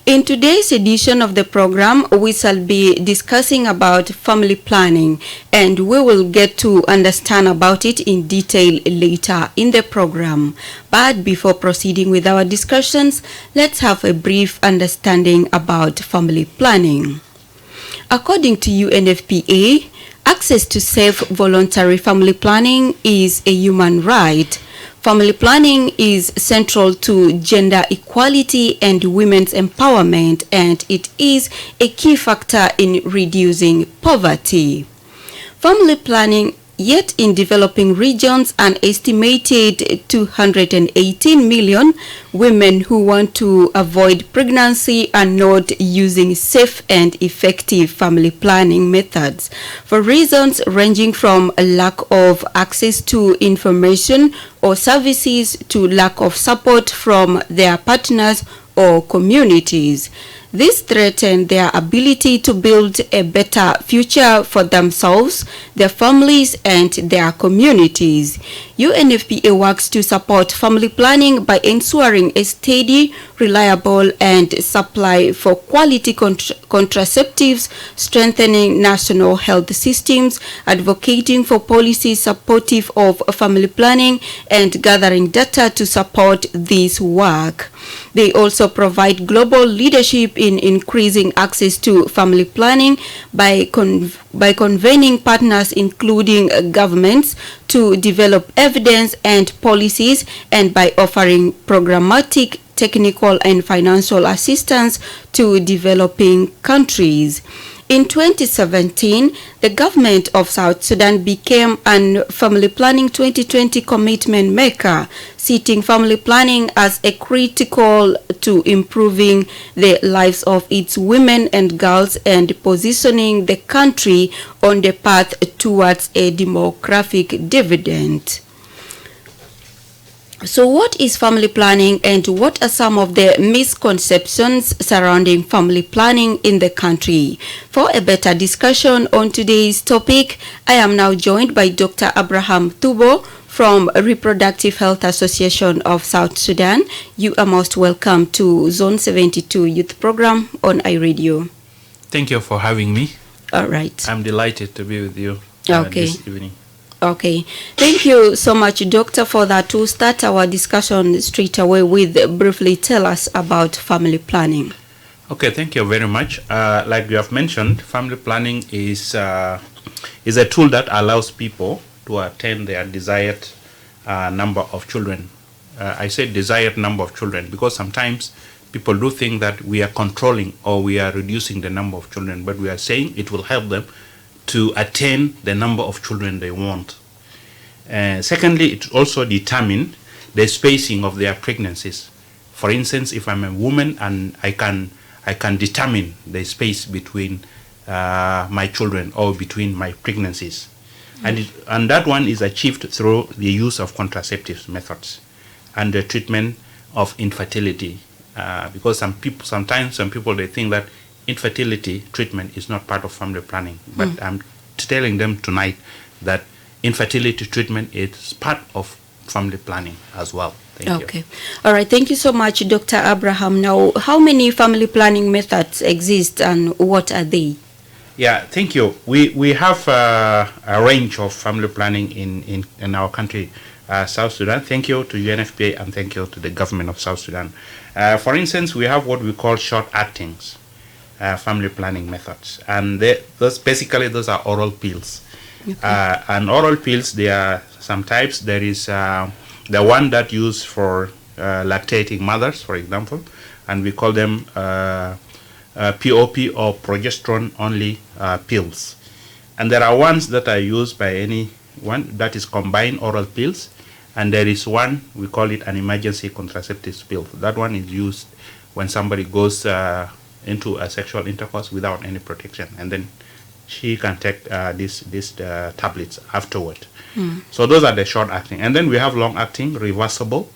In today's edition of the program, we shall be discussing about family planning, and we will get to understand about it in detail later in the program. But before proceeding with our discussions, let's have a brief understanding about family planning. According to UNFPA, access to safe voluntary family planning is a human right. Family planning is central to gender equality and women's empowerment, and it is a key factor in reducing poverty. Family planning, yet in developing regions, an estimated 218 million women who want to avoid pregnancy are not using safe and effective family planning methods for reasons ranging from a lack of access to information or services to lack of support from their partners or communities. This threatens their ability to build a better future for themselves, their families, and their communities. UNFPA works to support family planning by ensuring a steady, reliable, and supply for quality contraceptives, strengthening national health systems, advocating for policies supportive of family planning, and gathering data to support this work. They also provide global leadership in increasing access to family planning by convening partners including governments to develop evidence and policies, and by offering programmatic, technical, and financial assistance to developing countries. In 2017, the government of South Sudan became an Family Planning 2020 commitment maker, citing family planning as a critical to improving the lives of its women and girls and positioning the country on the path towards a demographic dividend. So what is family planning, and what are some of the misconceptions surrounding family planning in the country? For a better discussion on today's topic, I am now joined by Dr. Abraham Tubo from Reproductive Health Association of South Sudan. You are most welcome to Zone 72 Youth Program on iRadio. Thank you for having me. All right. I'm delighted to be with you this evening. Okay, thank you so much, Doctor, for that. To start our discussion straight away with briefly tell us about family planning. Okay, thank you very much. Like you have mentioned, family planning is a tool that allows people to attain their desired number of children. I say desired number of children because sometimes people do think that we are controlling or we are reducing the number of children, but we are saying it will help them to attain the number of children they want. Secondly, it also determines the spacing of their pregnancies. For instance, if I'm a woman and I can determine the space between my children or between my pregnancies. And that one is achieved through the use of contraceptive methods and the treatment of infertility. Because sometimes some people they think that infertility treatment is not part of family planning, but I'm telling them tonight that infertility treatment is part of family planning as well. Thank you. Okay. All right. Thank you so much, Dr. Abraham. Now, how many family planning methods exist and what are they? Yeah, thank you. We have a range of family planning in our country, South Sudan. Thank you to UNFPA and thank you to the government of South Sudan. For instance, we have what we call short-actings. Family planning methods, and those are oral pills. Okay. And oral pills, there are some types. There is the one that used for lactating mothers, for example, and we call them POP or progesterone only pills. And there are ones that are used by anyone, that is combined oral pills, and there is one we call it an emergency contraceptive pill. That one is used when somebody goes into a sexual intercourse without any protection, and then she can take these tablets afterward. So those are the short acting, and then we have long acting, reversible.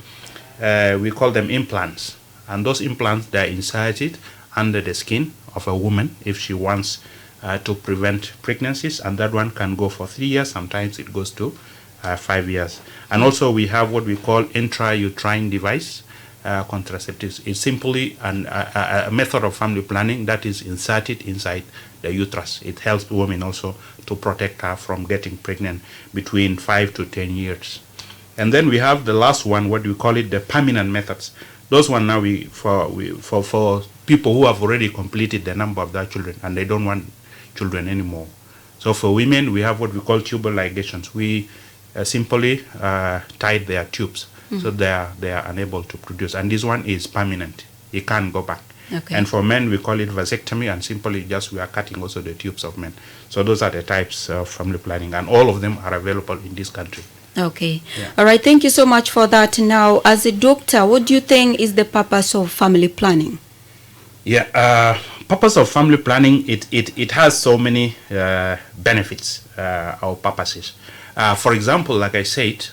We call them implants, and those implants, they are inserted under the skin of a woman if she wants to prevent pregnancies, and that one can go for 3 years. Sometimes it goes to 5 years. And also we have what we call intrauterine device. contraceptives. It's simply a method of family planning that is inserted inside the uterus. It helps women also to protect her from getting pregnant between 5 to 10 years. And then we have the last one, what we call it, the permanent methods. Those one now for people who have already completed the number of their children and they don't want children anymore. So for women, we have what we call tubal ligations. We simply tie their tubes so they are unable to produce. And this one is permanent. It can't go back. Okay. And for men, we call it vasectomy, and simply just we are cutting also the tubes of men. So those are the types of family planning, and all of them are available in this country. Okay. Yeah. All right. Thank you so much for that. Now, as a doctor, what do you think is the purpose of family planning? Yeah. Purpose of family planning, it has so many benefits or purposes. For example, like I said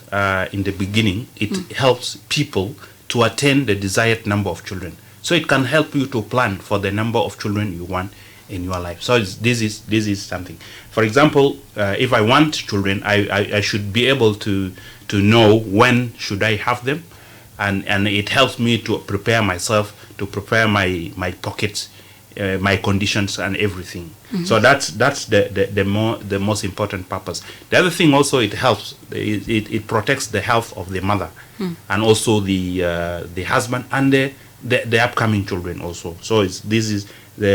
in the beginning, it helps people to attain the desired number of children. So it can help you to plan for the number of children you want in your life. So this is something. For example, if I want children, I should be able to know when should I have them, and it helps me to prepare myself, to prepare my pockets, my conditions and everything. So that's the most important purpose. The other thing also, it helps. It protects the health of the mother and also the husband and the upcoming children also. So this is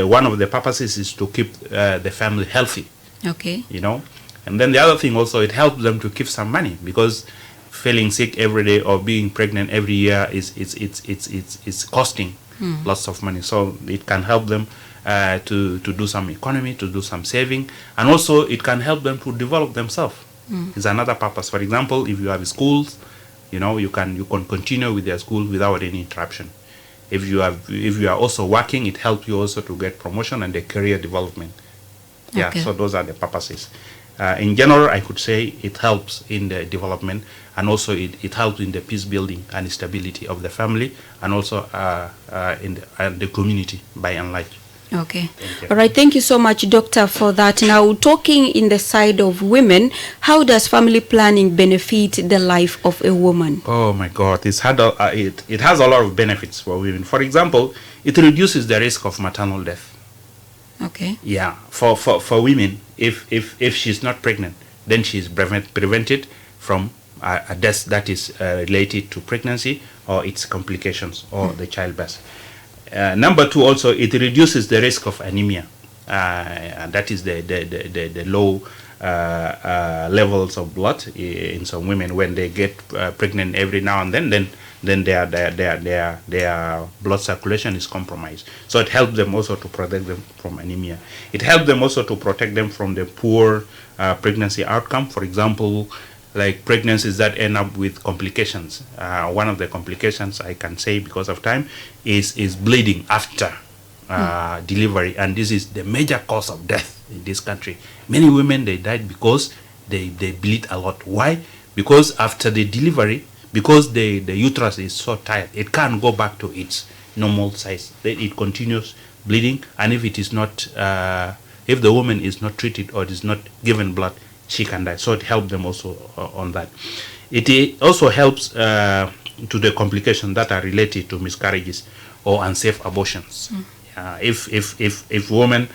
one of the purposes is to keep the family healthy. Okay. You know, and then the other thing also, it helps them to keep some money, because feeling sick every day or being pregnant every year is costing lots of money. So it can help them to do some economy, to do some saving, and also it can help them to develop themselves. It's another purpose. For example, if you have schools, you know, you can continue with your school without any interruption. If you are also working, it helps you also to get promotion and the career development. Yeah, Okay. so those are the purposes. In general, I could say it helps in the development, and also it helps in the peace building and stability of the family, and also in the community by and large. Okay. Thank you. All right. Thank you so much, Doctor, for that. Now, talking in the side of women, how does family planning benefit the life of a woman? Oh my God, it has a lot of benefits for women. For example, it reduces the risk of maternal death. Okay. Yeah, for women, if she's not pregnant, then she's prevented from a death that is related to pregnancy or its complications or the childbirth. Number two, also, it reduces the risk of anemia. And that is the low levels of blood in some women when they get pregnant every now and then their blood circulation is compromised. So it helps them also to protect them from anemia. It helps them also to protect them from the poor pregnancy outcome. For example, like pregnancies that end up with complications. One of the complications I can say because of time is bleeding after delivery, and this is the major cause of death in this country. Many women, they died because they bleed a lot. Why? Because after the delivery, because the uterus is so tight, it can't go back to its normal size. It continues bleeding, and if it is not, if the woman is not treated or is not given blood, she can die. So it helps them also on that. It also helps to the complications that are related to miscarriages or unsafe abortions. If women,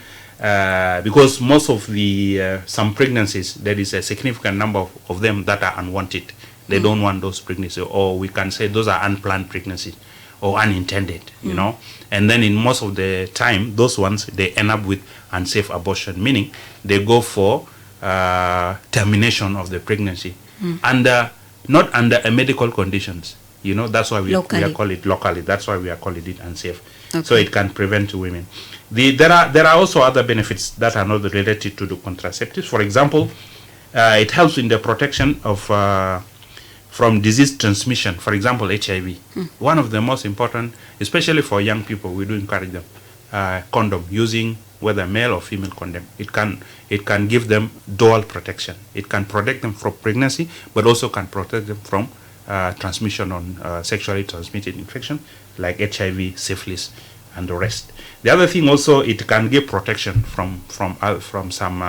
because most of the some pregnancies, there is a significant number of them that are unwanted. They don't want those pregnancies, or we can say those are unplanned pregnancies or unintended, you know. And then in most of the time, those ones, they end up with unsafe abortion, meaning they go for termination of the pregnancy not under a medical conditions, you know. That's why we are call it locally. That's why we are calling it unsafe. Okay. So it can prevent women. There are also other benefits that are not related to the contraceptives. For example, it helps in the protection of from disease transmission. For example, HIV. One of the most important, especially for young people, we do encourage them condom, using whether male or female condom. It can give them dual protection. It can protect them from pregnancy, but also can protect them from transmission on sexually transmitted infection like HIV, syphilis, and the rest. The other thing also, it can give protection from some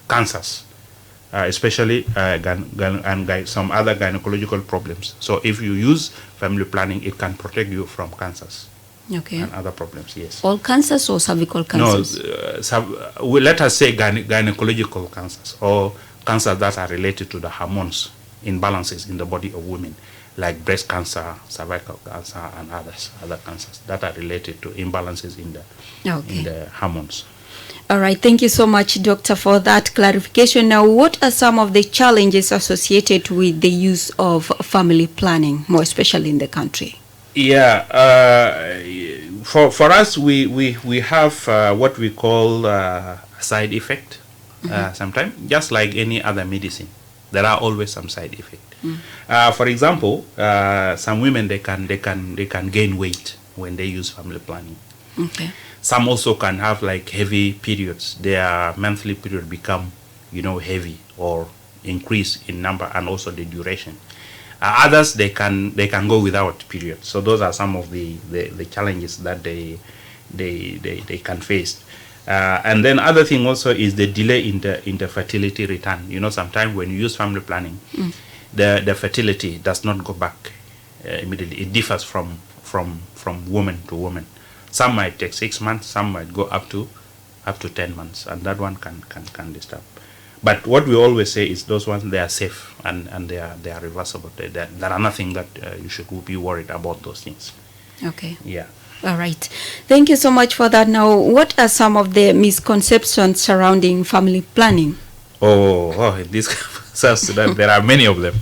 cancers. especially some other gynecological problems. So if you use family planning, it can protect you from cancers. Okay. And other problems, yes. All cancers or cervical cancers? No, let us say gynecological cancers, or cancers that are related to the hormones imbalances in the body of women, like breast cancer, cervical cancer, and other cancers that are related to imbalances in the hormones. All right, thank you so much, Doctor, for that clarification. Now, what are some of the challenges associated with the use of family planning, more especially in the country? Yeah, for us, we have what we call a side effect. Sometimes, just like any other medicine, there are always some side effects. For example, some women they can gain weight when they use family planning. Okay. Some also can have like heavy periods. Their monthly period become, heavy or increase in number and also the duration. Others they can go without period. So those are some of the challenges that they can face. And then other thing also is the delay in the fertility return. Sometimes when you use family planning, the fertility does not go back immediately. It differs from woman to woman. Some might take 6 months, some might go up to 10 months, and that one can disturb. But what we always say is those ones, they are safe and they are reversible. There are nothing that you should be worried about those things. Okay. Yeah. All right. Thank you so much for that. Now, what are some of the misconceptions surrounding family planning? In this South Sudan, there are many of them.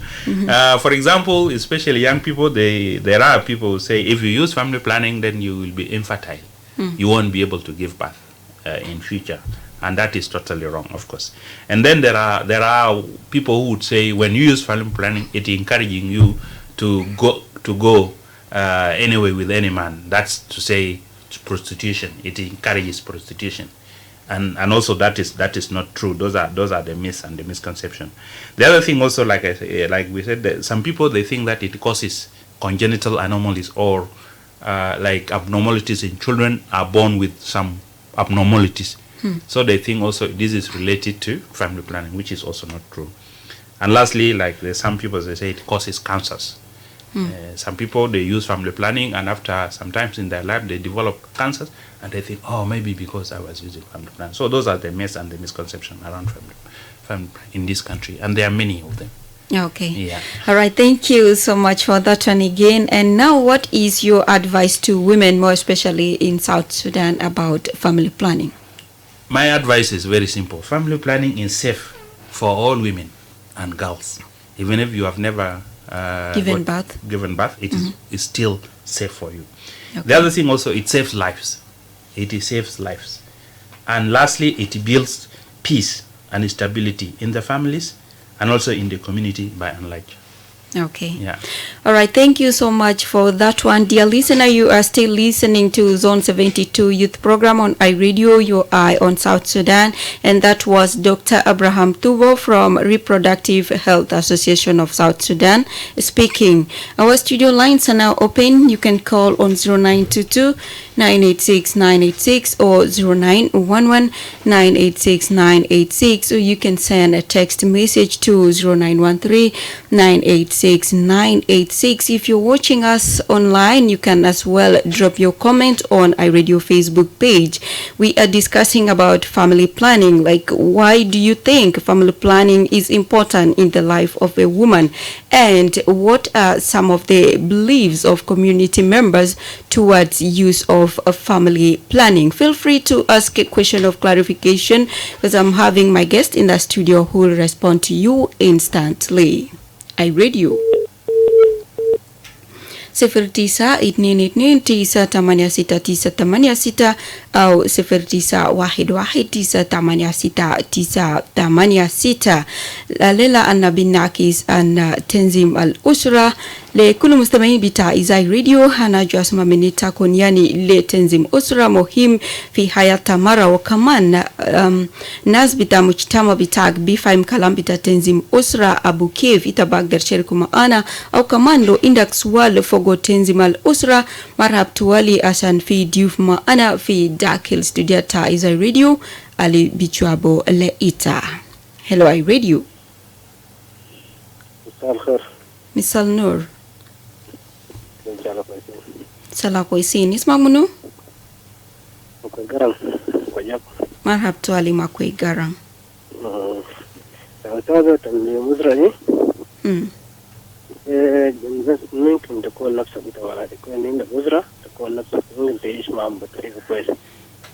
For example, especially young people, there are people who say if you use family planning, then you will be infertile. You won't be able to give birth in future. And that is totally wrong, of course. And then there are people who would say when you use family planning, it encouraging you to go anyway with any man. That's to say prostitution. It encourages prostitution, and also that is not true. Those are the myths and the misconception. The other thing also, like we said, that some people they think that it causes congenital anomalies or like abnormalities in children are born with some abnormalities. So they think also this is related to family planning, which is also not true. And lastly, like there's some people they say it causes cancers. Some people they use family planning and after sometimes in their life they develop cancers and they think, oh, maybe because I was using family planning. So those are the myths and the misconception around family in this country, and there are many of them. Okay. Yeah. All right. Thank you so much for that one again. And now, what is your advice to women, more especially in South Sudan, about family planning? My advice is very simple. Family planning is safe for all women and girls. Even if you have never given birth, it is still safe for you. Okay. The other thing also, it saves lives. It saves lives. And lastly, it builds peace and stability in the families and also in the community by and large. Okay. Yeah. All right. Thank you so much for that one. Dear listener, you are still listening to Zone 72 Youth Program on iRadio, your eye on South Sudan. And that was Dr. Abraham Tubo from Reproductive Health Association of South Sudan speaking. Our studio lines are now open. You can call on 0922-986-986 or 0911-986-986, or you can send a text message to 0913-986-986. If you're watching us online, you can as well drop your comment on iRadio Facebook page. We are discussing about family planning, like why do you think family planning is important in the life of a woman, and what are some of the beliefs of community members towards use of family planning. Feel free to ask a question of clarification because I'm having my guest in the studio who will respond to you instantly. iRadio 0922-986-986 au 0911-986-986. Lalela Anna bin Nakis an Tenzim al-Usra لكل مستمعين بتاع إذاعة راديو هنجوا اسمع من تكون يعني لتنظيم أسرة مهم في حياة مرة، وكمان ناس بتاع مجتمع بتاعك بيفهم كلام بتاع تنظيم أسرة أبو كيف إذا بقدر شاركوا معنا، أو كمان لو عندك سؤال فوق تنظيم الأسرة مرحب توالي عشان في ضيوف معنا في داخل استوديو تاع إذاعة راديو علي بيجوابو لإيتا. Hello iRadio. الخير مساء النور. إن شاء الله كويسين. سلا كويسين. اسمك منو؟ وكرم وجاب. مرحبا علي ماكوي غاران. هذا المزرعة ممكن تكون نفسك ولا تكون عندك مزرعة تكون نفسك ممكن تعيش معهم بطريقة كويسة.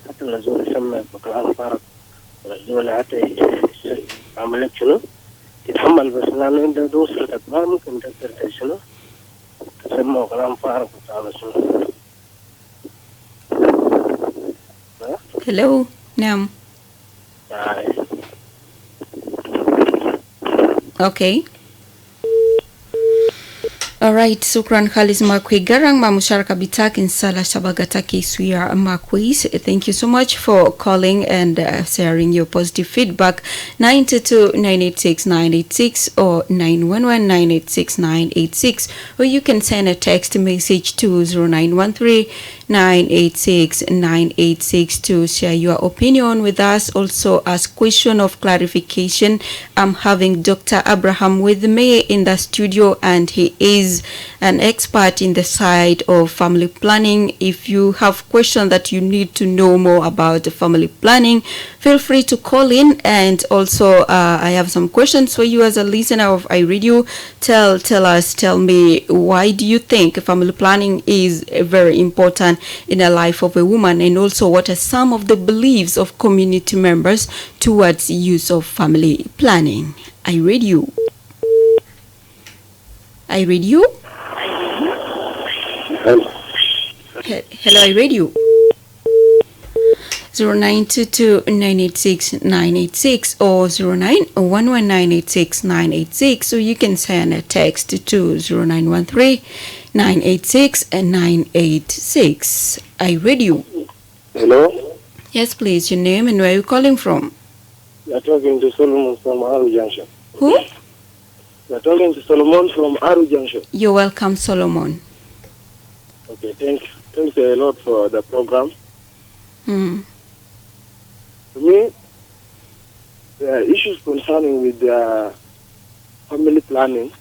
حتى لو الزول يسمى بكلام فارغ ولا الزول حتى يعمل لك شنو تتحمل، بس لأنه أنت أسرتك ما ممكن تقدر شنو تسمى كلام فارغ وتعمل شنو. Hello. نعم. Okay. Alright, Sukran Khalis Makwe Garang Mamusharaka Bitakin Sala Shabagataki Suya Makwis. Thank you so much for calling and sharing your positive feedback. 922-986-986 or 911-986-986, or you can send a text message to 0913-986-986 to share your opinion with us. Also, as question of clarification, I'm having Dr. Abraham with me in the studio, and he is an expert in the side of family planning. If you have questions that you need to know more about the family planning, feel free to call in. And also, I have some questions for you as a listener of iRadio. Tell me, why do you think family planning is very important in the life of a woman, and also what are some of the beliefs of community members towards use of family planning? iRadio. iRadio? Hello, iRadio. 0922-986-986 or 0911-986-986. So you can send a text to 0913-986-986. iRadio. Hello? Yes, please. Your name and where are you calling from? You're talking to Solomon from Aru Junction. Who? You're talking to Solomon from Aru Junction. You're welcome, Solomon. Okay, thanks a lot for the program. To me, the issues concerning with family planning,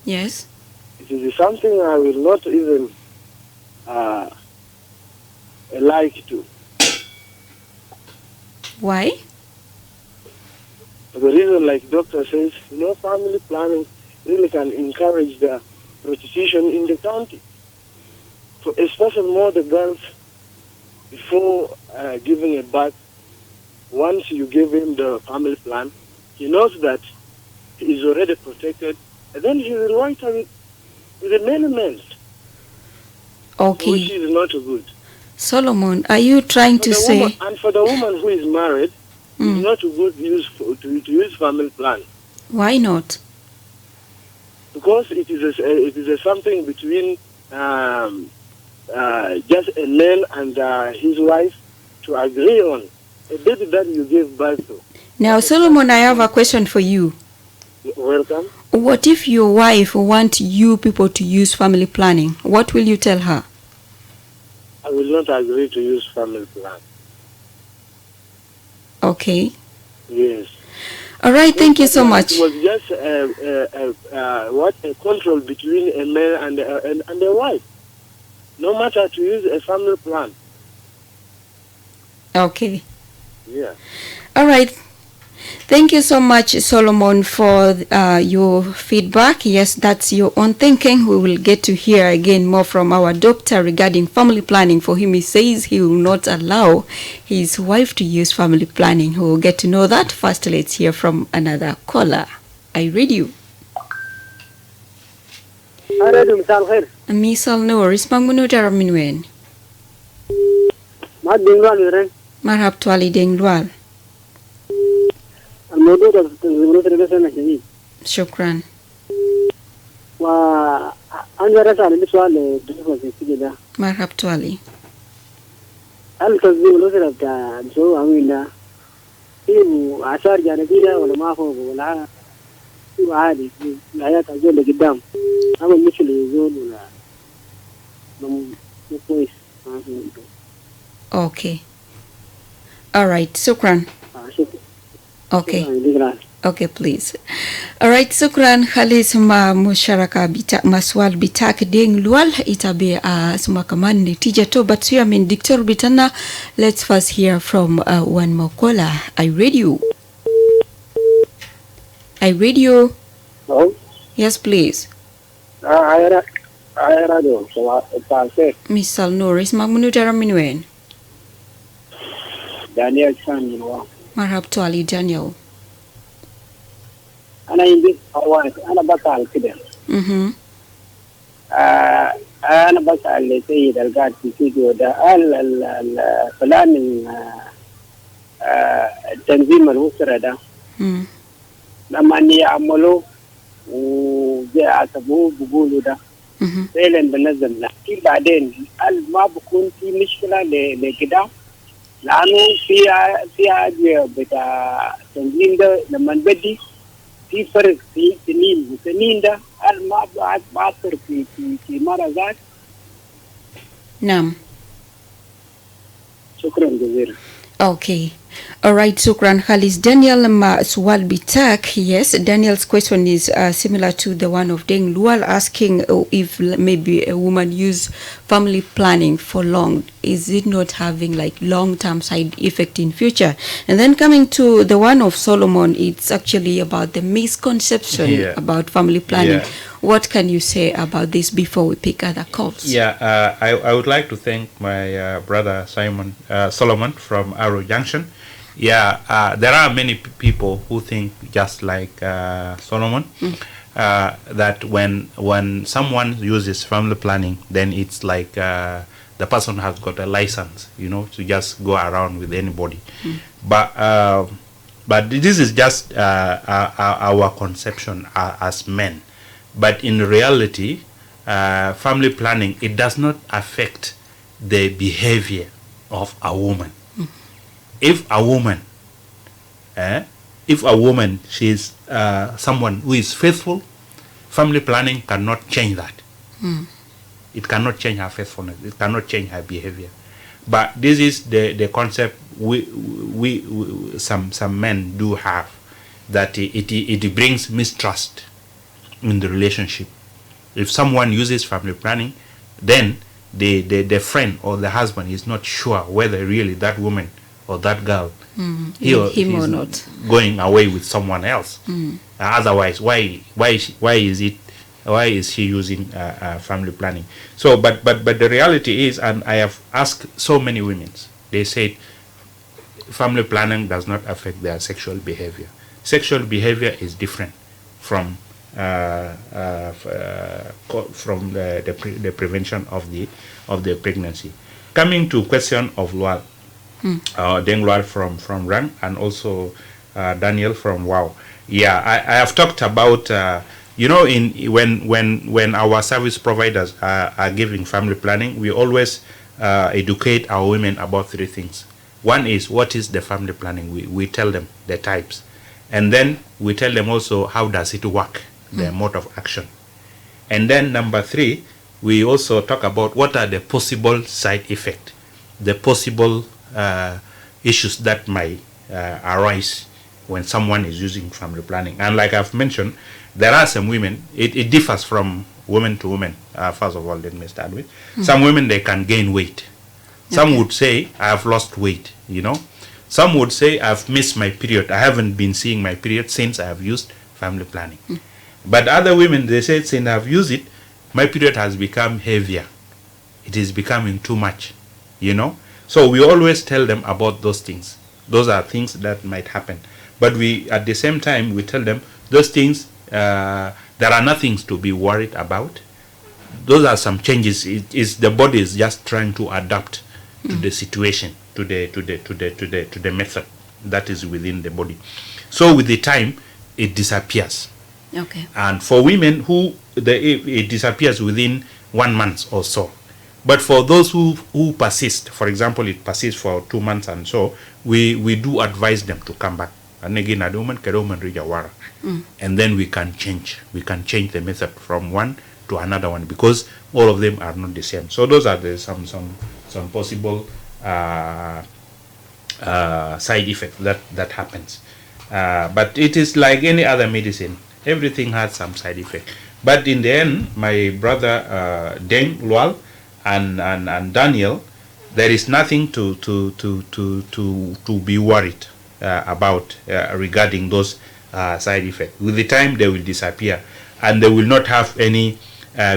Yes. it is something I will not even like to. Why? For the reason, like doctor says, family planning really can encourage the prostitution in the county. For especially more the girls, before giving a birth, once you give him the family plan, he knows that he is already protected, and then he will work with many men, Okay. which is not good. Solomon, are you trying to say? And for the woman who is married, it's not good to use family plan, Why not? because it is something between just a man and his wife to agree on a baby that you give birth to. Now, Solomon, I have a question for you. Welcome. What if your wife wants you people to use family planning? What will you tell her? I will not agree to use family plan. Okay. Yes. All right. Thank you so much. It was just a control between a man and a wife. No matter to use a family plan. Okay. Yeah. All right. Thank you so much, Solomon, for your feedback. Yes, that's your own thinking. We will get to hear again more from our doctor regarding family planning. For him, he says he will not allow his wife to use family planning. We will get to know that. First, let's hear from another caller. I read you. مساء الخير. Misal Noor, ismang mo dara minwen. ما دينغوان Marhab tuali deng lual. الموضوع ده بس أنا شديد. Shukran. وأنا رسالة سؤال دكتور في كده. Marhab tuali. هل تصدق الأسرة بتاع سو عمينا فيه آثار جانبية ولا ما فوق ولا فيه عادي في الحياة الزول اللي قدام أما مثل الزول ولا مو كويس ما في. Okay. All right. Shukran. شكرا. Okay. Okay, please. Alright, sukran Khalis ma musharaka maswal bitak ding lual itabe sumakaman netija to but you mean Dr. Bitana. Let's first hear from one more caller. I read you. Hello? Yes, please. I radio. So I Misal Norris magmunutara minwen. Daniel Chan, you know. Marhab to Ali Daniel. أنا عندي أوان أنا بسأل كده أنا بسأل السيد القاعد في الفيديو ده فلان تنظيم الأسرة ده لما يعملوا وجاء بقولوا ده فعلا بنظم لكن بعدين ما بكون في مشكلة لكده لأنه في حاجة بتاع تنظيم ده لما بدي في فرق في سنين ده ما بعثر في مرة ذات. نعم. شكرا جزيلا. Okay. All right, Sukran Khalis. Daniel Swal Bitak. Yes, Daniel's question is similar to the one of Deng Lual, asking if maybe a woman use family planning for long. Is it not having like long-term side effect in future? And then coming to the one of Solomon, it's actually about the misconception about family planning. What can you say about this before we pick other calls? I would like to thank my brother Solomon from Arrow Junction. There are many people who think just like Solomon, that when someone uses family planning, then it's like the person has got a license, to just go around with anybody. But this is just our conception as men. But in reality, family planning, it does not affect the behavior of a woman. If a woman, she's someone who is faithful, family planning cannot change that. It cannot change her faithfulness. It cannot change her behavior. But this is the concept some men do have, that it brings mistrust in the relationship. If someone uses family planning, then the friend or the husband is not sure whether really that woman or that girl, he or him or not, going away with someone else. Otherwise, why is she using family planning? So, but the reality is, and I have asked so many women, they said family planning does not affect their sexual behavior. Sexual behavior is different from the prevention of the pregnancy. Coming to question of Lual, Deng Lual from Rang, and also Daniel from Wow. I have talked about when our service providers are giving family planning, we always educate our women about three things. One is, what is the family planning? We tell them the types, and then we tell them also how does it work, the mode of action. And then number three, we also talk about what are the possible side effects, the possible issues that might arise when someone is using family planning. And like I've mentioned, there are some women, it differs from woman to woman. First of all, let me start with. Some women, they can gain weight. Some would say, I have lost weight, Some would say, I've missed my period. I haven't been seeing my period since I have used family planning. But other women, they say, since I've used it, my period has become heavier. It is becoming too much, So we always tell them about those things. Those are things that might happen. But we, at the same time, we tell them those things, there are nothing to be worried about. Those are some changes. It is the body is just trying to adapt to the situation, to the method that is within the body. So with the time, it disappears. Okay. And for women it disappears within 1 month or so. But for those who persist, for example, it persists for 2 months and so, we do advise them to come back. And again, a woman can reach a war. And then we can change the method from one to another one, because all of them are not the same. So those are some possible side effects that happens. But it is like any other medicine. everything has some side effect. But in the end, my brother Deng Lual and Daniel, there is nothing to be worried about regarding those side effects. With the time, they will disappear, and they will not have any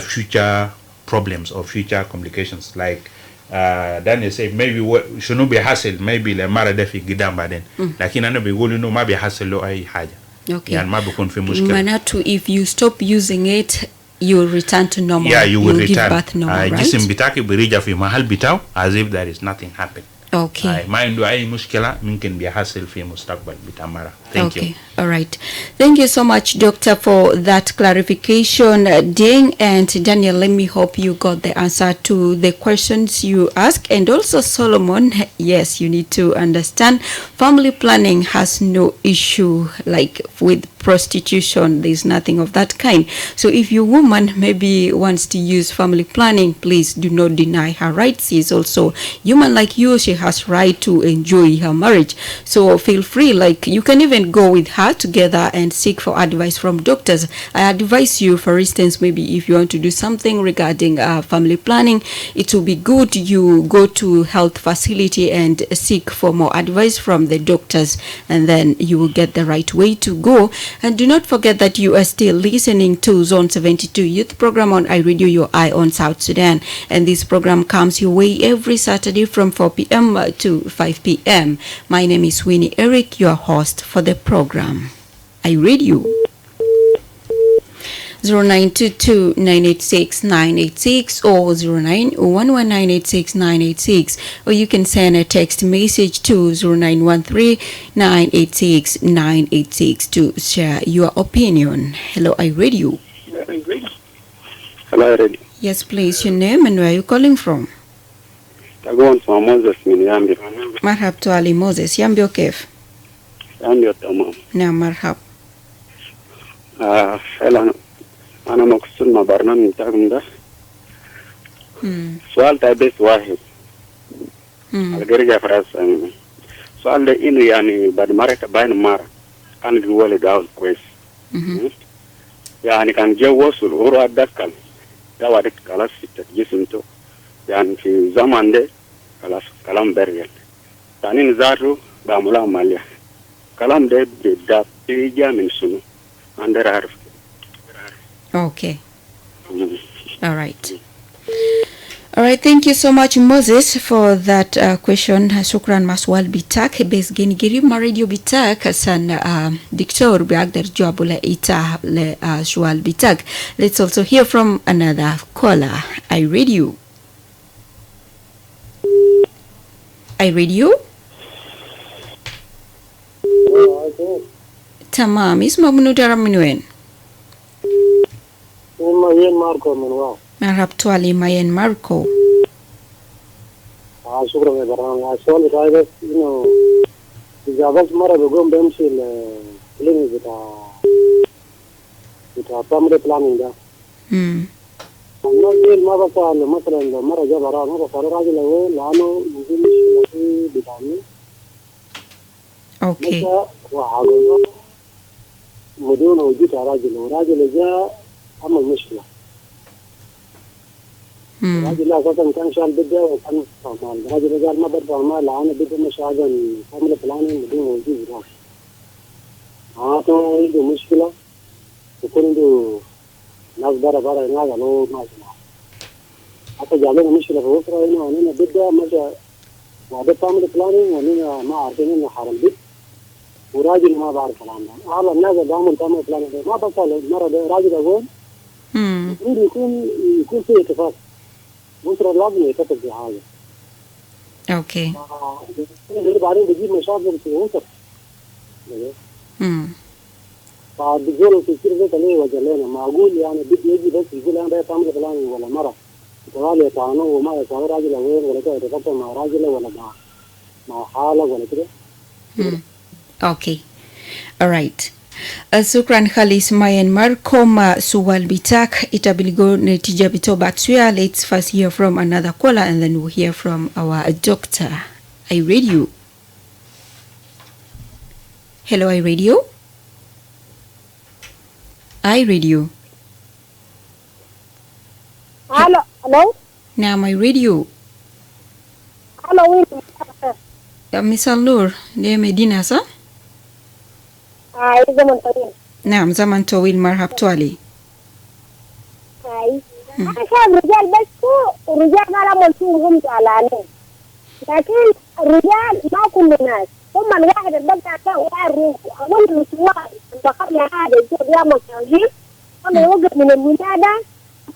future problems or future complications. Like Daniel said, maybe shouldn't be hassle, maybe le mara defi gidamba then. Lakini ana bigulu no mabi hassle lo ay haja. Okay. Yani mabi kun fi mushkila. Manatu, if you stop using it, you will return to normal. Yeah, you will give return. birth normal, right? Jisim bitaki birija fi mahal bitaw as if there is nothing happened. Okay. Ma indu ay mushkila mumkin bi hassle fi mustaqbal bitamara. Thank you. All right. Thank you so much, Doctor, for that clarification. Deng and Daniel, let me hope you got the answer to the questions you asked. And also Solomon, yes, you need to understand family planning has no issue like with prostitution. There's nothing of that kind. So if your woman maybe wants to use family planning, please do not deny her rights. She is also human like you. She has right to enjoy her marriage. So feel free, like you can even go with her together and seek for advice from doctors. I advise you, for instance, maybe if you want to do something regarding family planning, it will be good you go to health facility and seek for more advice from the doctors, and then you will get the right way to go. And do not forget that you are still listening to Zone 72 Youth Program on iRadio, your eye on South Sudan. And this program comes your way every Saturday from 4 p.m. to 5 p.m. My name is Winnie Eric, your host for the program. iRadio. 0922-986-986 or 0911-986-986, or you can send a text message to 0913-986-986 to share your opinion. Hello, iRadio. Hello, iRadio. Yes, please, your name and where are you calling from? Tagon from Moses min Yambio. Marhab to Ali Moses. Yambio kef? Yambio tamam. Na marhab. Hello. أنا مقصود مع برنامج بتاعكم ده. سؤال تاع بس واحد. الجرجع فراس. سؤال ده إنه يعني بعد مرة باين مرة كان الجوال ده كويس. يعني كان جو وصل ورا دكان. ده وارد خلاص في جسمته. يعني في زمان ده خلاص كلام برجع. تاني نزارو بعمله عملية. كلام ده بدأ بيجي من سنو. عندنا عارف. Okay. All right. All right. Thank you so much, Moses, for that question. Shukran maswal bitak. Bes genigiri radio bitak san dictor biagder jabula ita le shwal bitak. Let's also hear from another caller. iRadio. iRadio. Tamam. Isma munudara minuen. Mayen Marco Manuel. Marhab Twali Mayen Marco. شكرا يا برنامج. السؤال بتاعي إنه إذا قابلت مرة بقوم بمشي الكلينيك بتاع family planning ده. الناس ما بسأل مثلا لو مرة جاب راه ما بسأل راجل وين لأنه يقول مشكلة في فيتامين. Okay. وعاقلنا بدون وجود راجل وراجل جاء عمل مشكلة. راجل أساسا كان شال بدأ وكان فهمان. راجل قال ما بدفع مال لأنه بدأ مشاغل family planning بدون وجود راجل. تو عنده مشكلة يكون عنده ناس برا هناك قالوا ما سمع. حتى جابنا مشكلة في أسرة هنا ونحن بدأ مشى وهذا family planning ونحن ما عارفين إنه حرام بيت وراجل ما بعرف الكلام ده. على الناس بعمل family planning ما بسأل مرة ده راجل أقول المفروض يكون في اتفاق. أسرة لازم يتفق في حاجة. Okay. بعدين بيجيب مشاكل في أسرة. فالدكتور كثير ذاك ليه وجه لنا معقول يعني بدي يجي بس يقول أنا ده family planning ولا مرة وقال يتعانوا وما يتعانوا راجل وين ولا كده يتفق مع راجل ولا مع حالة ولا كده. Okay. All right. Sukran Khalis Mayen Markom Suwal Bitak Itabiligo Netija Bito Batsuya. Let's first hear from another caller and then we'll hear from our doctor. iRadio. Hello, iRadio. iRadio. Hello? Now my radio. Hello, Misal Nur, de Medina sa? zaman طويل. نعم زمن طويل مرحب توالي. أنا شايف رجال بس هو الرجال ما لهم فيهم زعلانين، لكن الرجال ما كل الناس هم الواحد اللي بقى كان يعرف أول الأسبوع انتقل هذا يجيب يوم التوجيه هم يوقف من الولادة.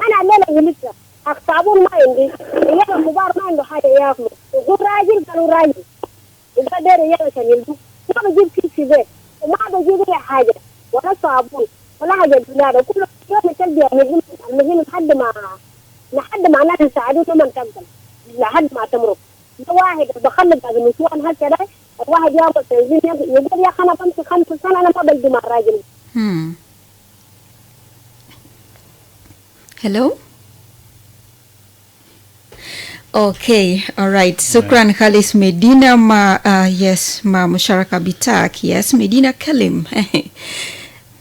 أنا عمالة لسه أخطابون ما عندي رجال الكبار ما عنده حاجة ياكلوا يقول راجل قالوا راجل يبقى ده رجال عشان يلبسوا ما بجيب كيس في بيت وما بجيب أي حاجة ولا صابون ولا حاجة جنابة كل يوم تلبي المهين لحد ما الناس يساعدوه لما تقبل لحد ما تمرق. ده واحد بخلق هذا النسوان هكذا الواحد يابا تنزين يقول يا أخي أنا بمشي 5 سنة أنا ما بلقي مع الراجل. Hello? Okay, all right. Sukran Khalis Medina yes, Musharaka Bitak. Yes, Medina Kalim.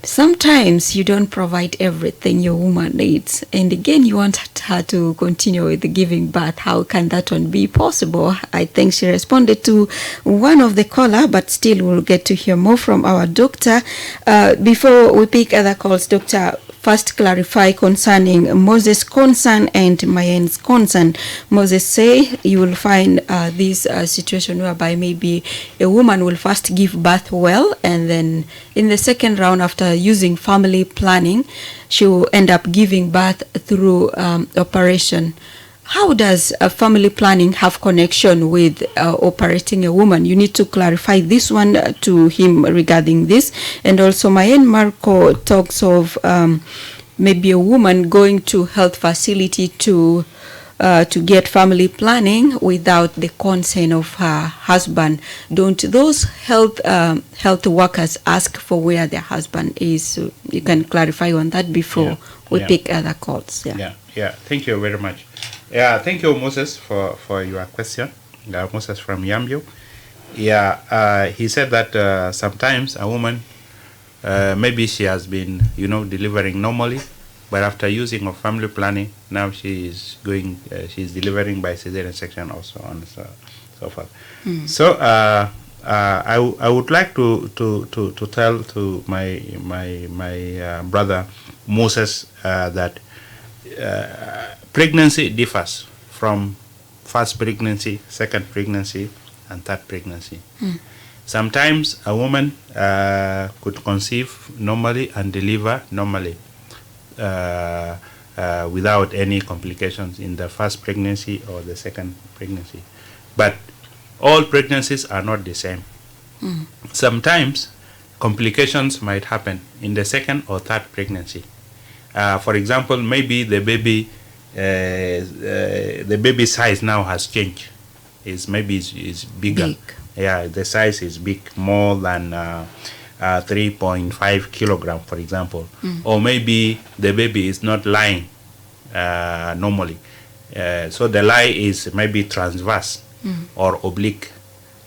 Sometimes you don't provide everything your woman needs, and again you want her to continue with the giving birth. How can that one be possible? I think she responded to one of the caller, but still we'll get to hear more from our doctor. Before we pick other calls, doctor, first clarify concerning Moses' concern and Mayen's concern. Moses say you will find this situation whereby maybe a woman will first give birth well, and then in the second round after using family planning, she will end up giving birth through operation. How does family planning have connection with operating a woman? You need to clarify this one to him regarding this. And also Mayen Marco talks of maybe a woman going to health facility to get family planning without the consent of her husband. Don't those health workers ask for where their husband is? So you can clarify on that before we pick other calls. Yeah. Thank you very much. Yeah, thank you, Moses, for your question. Moses from Yambio. He said that sometimes a woman, maybe she has been, delivering normally, but after using of family planning, now she is she's delivering by cesarean section also, and so forth. So I would like to tell to my brother Moses that pregnancy differs from first pregnancy, second pregnancy, and third pregnancy. Sometimes a woman could conceive normally and deliver normally without any complications in the first pregnancy or the second pregnancy. But all pregnancies are not the same. Sometimes complications might happen in the second or third pregnancy. For example, maybe the baby size now has changed. Is bigger. Big. Yeah, the size is big, more than 3.5 kilogram, for example. Or maybe the baby is not lying normally. So the lie is maybe transverse or oblique.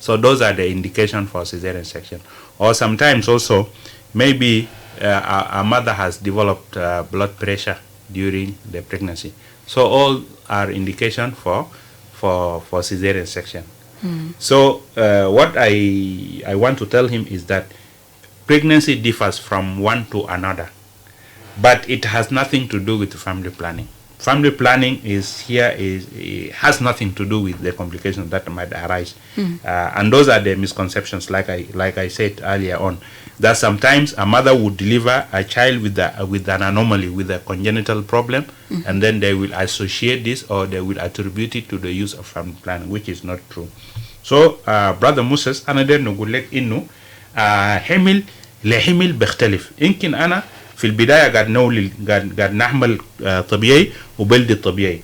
So those are the indication for cesarean section. Or sometimes also, maybe a mother has developed blood pressure during the pregnancy. So all are indication for cesarean section. So what I want to tell him is that pregnancy differs from one to another, but it has nothing to do with family planning. Family planning has nothing to do with the complications that might arise, and those are the misconceptions. Like I said earlier on, that sometimes a mother would deliver a child with an anomaly, with a congenital problem, and then they will associate this or they will attribute it to the use of family planning, which is not true. So brother Moses, أنا ده نقول لك إنه حمل لحمل بيختلف. يمكن أنا في البداية قاعد نحمل طبيعي وبلد طبيعي،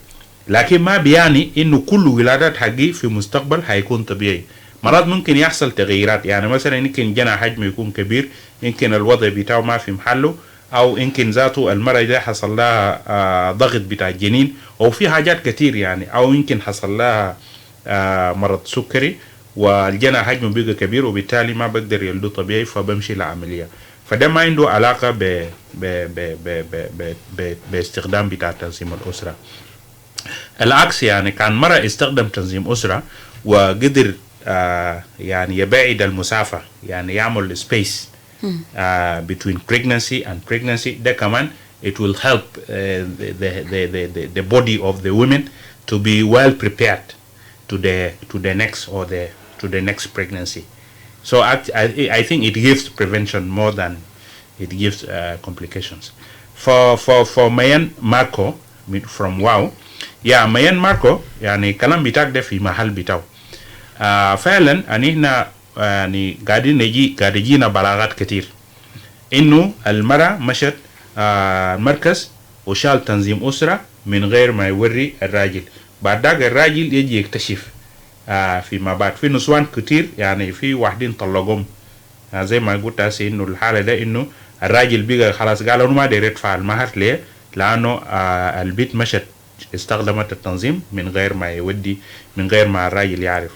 لكن ما بيعني إنه كل ولادات حقي في مستقبل هيكون طبيعي. مرات ممكن يحصل تغييرات، يعني مثلا يمكن جنى حجمه يكون كبير، يمكن الوضع بتاعه ما في محله، أو يمكن ذاته المرأة ده حصل لها ضغط بتاع الجنين، أو في حاجات كتير يعني، أو يمكن حصل لها مرض سكري والجنى حجمه بيبقى كبير وبالتالي ما بقدر يلده طبيعي فبمشي لعملية. فده ما عنده علاقة باستخدام بتاع تنظيم الأسرة. العكس يعني كان مرة استخدم تنظيم أسرة وقدر يعني يبعد المسافة يعني يعمل space between pregnancy and pregnancy. ده كمان it will help the body of the women to be well prepared to the next or to the next pregnancy. So I think it gives prevention more than it gives complications. For Mayan Marco from WOW, yeah, Mayan Marco يعني كلام بتاعك ده في محل بتاعه. فعلا أنينا يعني قاعدين يجينا بلاغات كتير إنه المرأة مشت المركز وشال تنظيم أسرة من غير ما يوري الراجل. بعد ذاك الراجل يجي يكتشف فيما بعد. في نسوان كتير يعني في واحدين طلقهم زي ما قلت هسه إنه الحالة ده إنه الراجل بيجي خلاص قال أنا ما داير أدفع المهر ليه؟ لأنه البيت مشت استخدمت التنظيم من غير ما يودي من غير ما الراجل يعرف.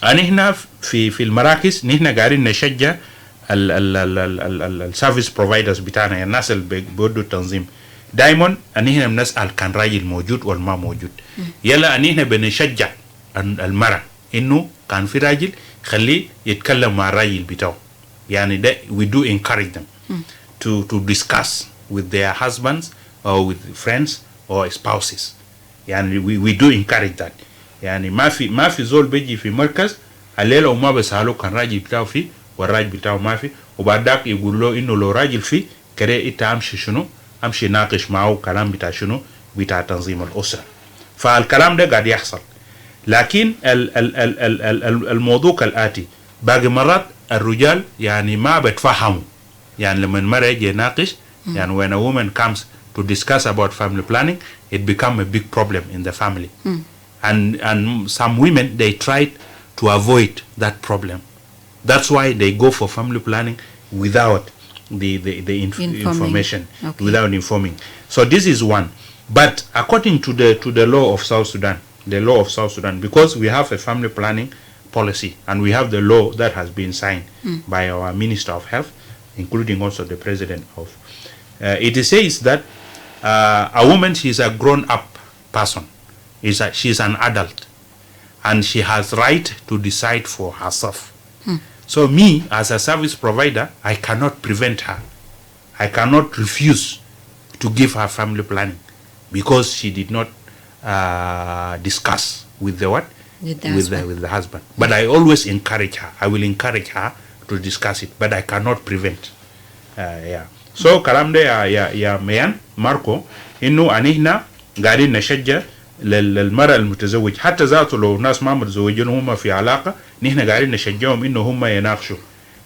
أنا هنا في المراكز نحن قاعدين نشجع السيرفيس بروفايدرز بتاعنا الناس اللي بيودوا التنظيم دايما هنا بنسأل كان راجل موجود ولا ما موجود. يلا هنا بنشجع المرأة إنه كان في راجل خليه يتكلم مع الراجل بتاعه. يعني ده we do encourage them to discuss with their husbands or with friends or spouses. يعني we do encourage that. يعني ما في زول بيجي في مركز الليلة وما بسأله كان راجل بتاعه فيه والراجل بتاعه ما في وبعد ذاك يقول له إنه لو راجل فيه كده إنت أمشي شنو أمشي ناقش معه كلام بتاع شنو بتاع تنظيم الأسرة. فالكلام ده قاعد يحصل. لكن الموضوع كالآتي باقي مرات الرجال يعني ما بتفهموا. يعني لما المرأة يجي يناقش يعني when a woman comes to discuss about family planning it become a big problem in the family. And some women they try to avoid that problem. That's why they go for family planning without the information, okay. Without informing. So this is one. But according to the law of South Sudan, because we have a family planning policy and we have the law that has been signed by our Minister of Health, including also the President of. It says that a woman, she is a grown-up person. She's an adult, and she has right to decide for herself. So me, as a service provider, I cannot prevent her. I cannot refuse to give her family planning because she did not discuss with the what? With the husband. But I always encourage her. I will encourage her to discuss it, but I cannot prevent. Yeah. So kalam de ya Mayan Marco إنه أنينا قاعدين نشجع للمرأة المتزوج حتى ذاته لو ناس ما متزوجين هم في علاقة نحن قاعدين نشجعهم إنه هم يناقشوا.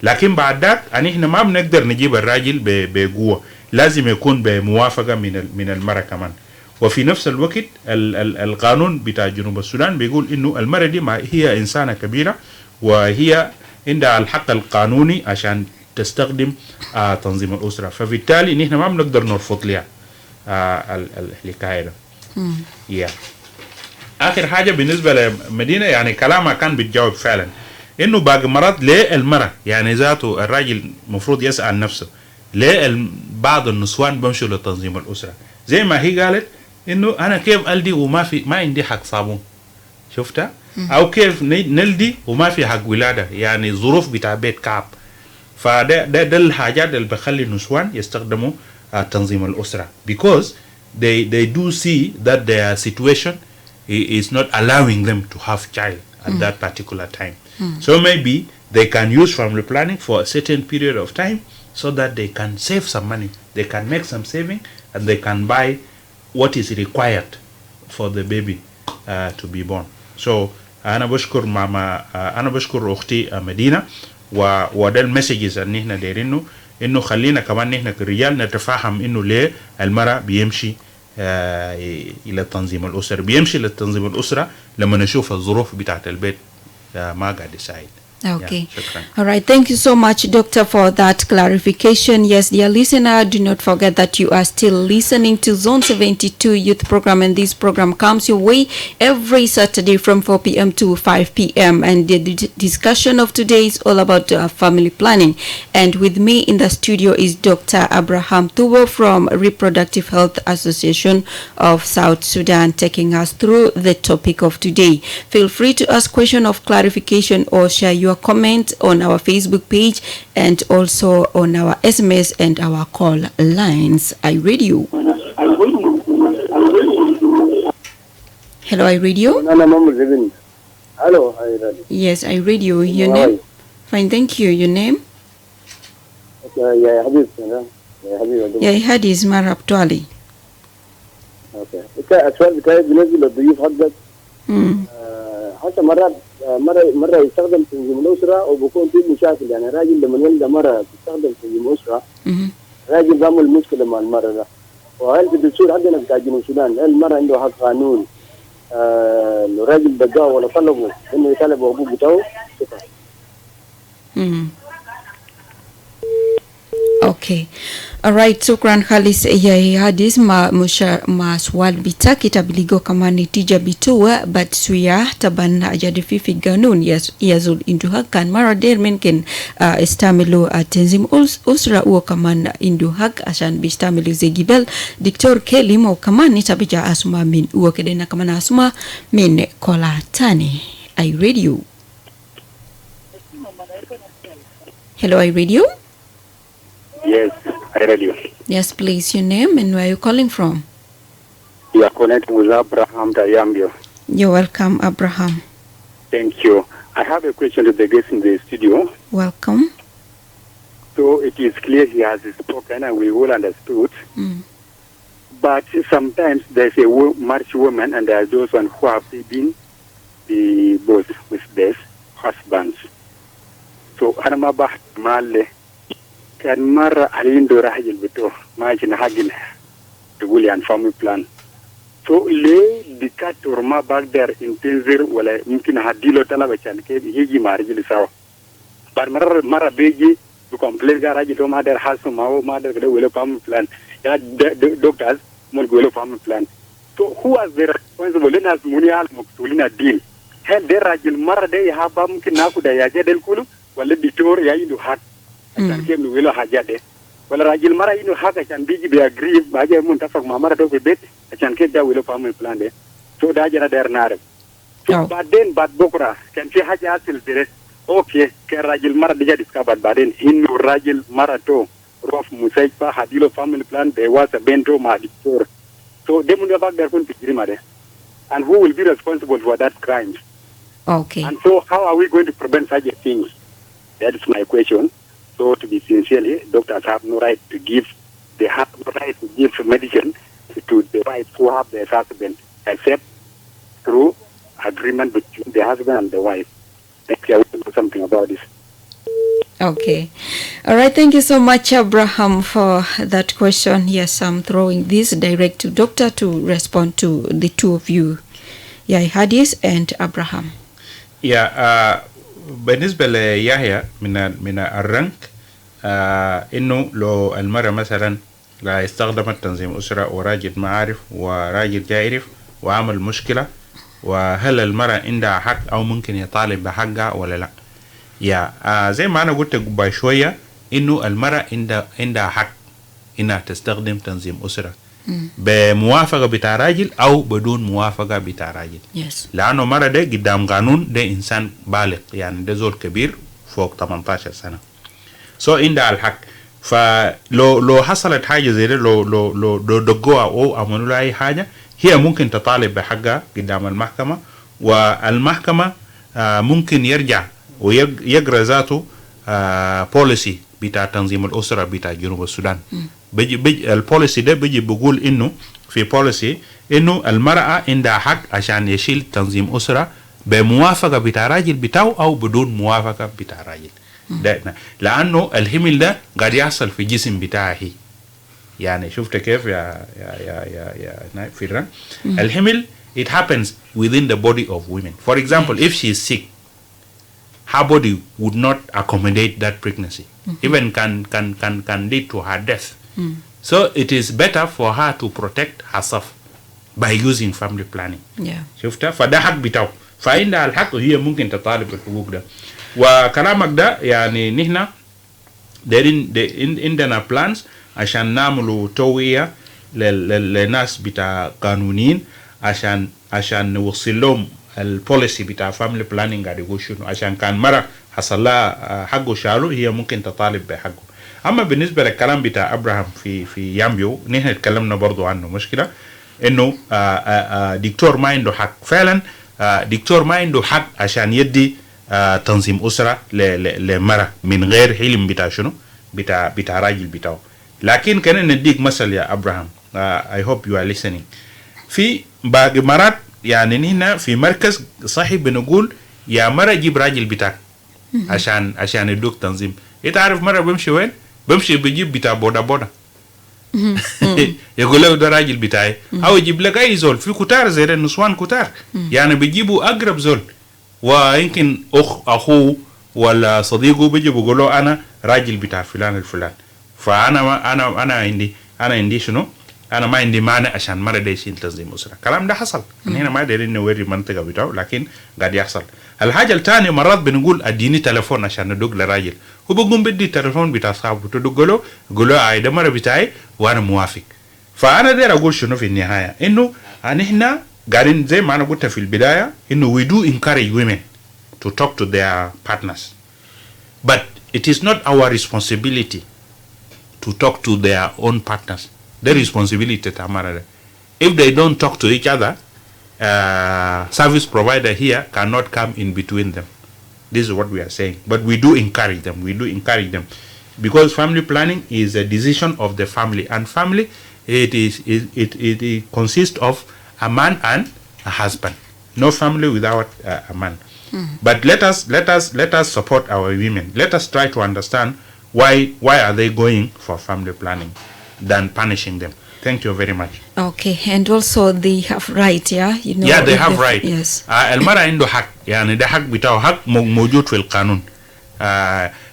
لكن بعد ذاك أنينا ما بنقدر نجيب الراجل بقوة. لازم يكون بموافقة من المرأة كمان. وفي نفس الوقت القانون بتاع جنوب السودان بيقول إنه المرأة دي ما هي إنسانة كبيرة وهي عندها الحق القانوني عشان تستخدم تنظيم الأسرة. فبالتالي نحن ما بنقدر نرفض لها الحكاية ده. yeah. آخر حاجة بالنسبة لمدينة يعني كلامها كان بتجاوب فعلا إنه باقي مرات ليه المرأة يعني ذاته الراجل مفروض يسأل نفسه ليه بعض النسوان بمشوا لتنظيم الأسرة زي ما هي قالت إنه أنا كيف ألدي وما عندي حق صابون شفتها أو كيف نلدي وما في حق ولادة يعني ظروف بتاع بيت كعب. فده الحاجات اللي بخلي النسوان يستخدموا تنظيم الأسرة because they do see that their situation is not allowing them to have child at that particular time. So maybe they can use family planning for a certain period of time so that they can save some money. They can make some saving and they can buy what is required for the baby to be born. So أنا بشكر أختي مدينة وده المسجز اللي نحن دايرينه إنه خلينا كمان نحن كرجال نتفاهم إنه ليه المرأة بيمشي إلى تنظيم الأسرة. بيمشي لتنظيم الأسرة لما نشوف الظروف بتاعت البيت ما قاعد يساعد. Okay. Yeah, shukran. All right. Thank you so much, Doctor, for that clarification. Yes, dear listener, do not forget that you are still listening to Zone 72 Youth Program, and this program comes your way every Saturday from 4 p.m. to 5 p.m. And the discussion of today is all about family planning. And with me in the studio is Dr. Abraham Tubo from Reproductive Health Association of South Sudan, taking us through the topic of today. Feel free to ask question of clarification or share your comment on our Facebook page and also on our SMS and our call lines. I read you. Hello, I read you. Hello, I read. Yes, I read you. Your name? Fine, thank you. Your name? Yeah, Habib. Yeah, Hadis Marab Twali. Okay. السؤال بتاعي بالنسبه للضيوف حقك حتى مرة يستخدم تنظيم الأسرة وبكون في مشاكل، يعني راجل لما يلقى مرة تستخدم تنظيم الأسرة راجل بيعمل مشكلة مع المرة ده. وهل في الدستور حقنا بتاع جنوب السودان هل المرة عنده حق قانون لو راجل دقاه ولا طلبه إنه يطالب بحقوق بتاعه؟ شكرا. Okay. All right. Shukran Khalis ya hadis maswal bita kita biligo kama nitija bitua but suya taban ajadi fifi ganun yazul induhakan mara der mungkin istamilu tenzim usra uo kaman induhak asan bistamilu zegibel Dr. Kelly mau kaman nitabija asuma min uo kedena kaman asuma min kola tani. I read you. Hello, I read you. Yes, I read you. Yes, please, your name and where are you calling from? You are connecting with Abraham Tayambio. You're welcome, Abraham. Thank you. I have a question to the guest in the studio. Welcome. So it is clear he has spoken and we all understood. But sometimes there's a married woman and there are those who have been the both with their husbands. So Anama Bah Male can marry Alindo Rahil Beto, Majin Hagin, the William family plan. So lay the cat or ma back there in Tinzir, well, Mkin Hadilo Talabachan, Higi Margilisaw. But Mara Begi to complain garage to mother has some mother the Willow family plan. Doctors, Mulguelo family plan. So who was the responsible in as Munial Mukulina deal? Had there Rajil Mara de Habam Kinaku Dayajadel Kulu, well, the tour Yainu hat. Can came to Willow Hajade. Well, Rajil Mara inu haka can be agree by the Muntafak Mamara to bit, I can get that Willow family plan there. So Dajana der Nare. But then, but Bokra can see Haja Silvire. Okay, can Rajil Mara Dija discovered, but then in Rajil Marato, Rof Musaipa, Hadilo family plan, there was a bento Madictor. So they will back their own Pigrimade. And who will be responsible for that crime? Okay. And so, how are we going to prevent such a thing? That is my question. So, to be sincerely, doctors have no right to give, they have no right to give medicine to the wife who have their husband, except through agreement between the husband and the wife. Thank you. I will do something about this. Okay. All right. Thank you so much, Abraham, for that question. Yes, I'm throwing this direct to Doctor to respond to the two of you. Yeah, Hadis and Abraham. Yeah, بالنسبة ليحيى من الرنك إنه لو المرأة مثلا لا استخدمت تنظيم أسرة وراجل ما عارف وراجل جايرف وعمل مشكلة، وهل المرأة عندها حق أو ممكن يطالب بحقها ولا لا؟ يا زي ما أنا قلت بشوية إنه المرأة عندها حق إنها تستخدم تنظيم أسرة بموافقة بتاع راجل أو بدون موافقة بتاع راجل. لأنه مرة ده قدام قانون ده إنسان بالغ، يعني ده زول كبير فوق 18 سنة. عندها الحق. فلو حصلت حاجة زي ده لو دقوها أو عملوا لها أي حاجة، هي ممكن تطالب بحقها قدام المحكمة، والمحكمة ممكن يرجع ويقرأ ذاته بوليسي بتاع تنظيم الأسرة بتاع جنوب السودان. بيجي البوليسي ده بيجي بيقول إنه في بوليسي إنه المرأة عندها حق عشان يشيل تنظيم أسرة بموافقة بتاع راجل بتاعه أو بدون موافقة بتاع راجل. ده لأنه الحمل ده قاعد يحصل في جسم بتاعه. يعني شفت كيف يا فيران؟ الحمل it happens within the body of women. For example, if she is sick, her body would not accommodate that pregnancy. Even can lead to her death. So it is better for her to protect herself by using family planning. Yeah. شفتها؟ فده حق بتاعه. فعندها الحق وهي ممكن تطالب بالحقوق ده. وكلامك ده يعني نحن عندنا plans عشان نعملوا توعية للناس بتاع قانونيين عشان نوصل لهم البوليسي بتاع family planning قاعد يقول شنو، عشان كان مرة حصل لها حقه شالو هي ممكن تطالب بحقه. اما بالنسبه للكلام بتاع ابراهام في يامبيو نحن اتكلمنا برضو عنه. مشكله انه دكتور ما عنده حق فعلا. دكتور ما عنده حق عشان يدي تنظيم اسره لمرة من غير علم بتاع شنو بتاع راجل بتاعه. لكن كان نديك مثل يا ابراهام. I hope you are listening. في باقي مرات يعني نحن في مركز صحي بنقول يا مرة جيب راجل بتاعك عشان يدوك تنظيم. انت عارف مرة بمشي وين؟ بمشي بجيب بتاع بودا يقول له ده راجل بتاعي، او يجيب لك اي زول في كتار زي النسوان كتار يعني بيجيبوا اقرب زول، ويمكن اخوه ولا صديقه بيجي بيقول له انا راجل بتاع فلان الفلان. فانا انا عندي شنو؟ انا ما عندي مانع عشان مرة ده يشيل تنظيم اسره. الكلام ده حصل. هنا ما دايرين نوري المنطقه بتاعه لكن قاعد يحصل. الحاجه الثانيه مرات بنقول اديني تليفون عشان ندق لراجل، هو بيقوم بدي التليفون بتاع صاحبه تدق له يقول له ده مره بتاعي وانا موافق. فانا داير اقول شنو في النهايه انه نحن قاعدين زي ما انا قلت في البدايه انه we do encourage women to talk to their partners, but it is not our responsibility to talk to their own partners. Their responsibility tamara. If they don't talk to each other, service provider here cannot come in between them. This is what we are saying. But we do encourage them. We do encourage them because family planning is a decision of the family, and family it consists of a man and a husband. No family without a man. But let us support our women. Let us try to understand why are they going for family planning than punishing them. Thank you very much. Okay, and also they have right, yeah, you know. Yeah, they have right. Yes. المرأة عنده حق، يعني ده حق بتاعه حق موجود في القانون.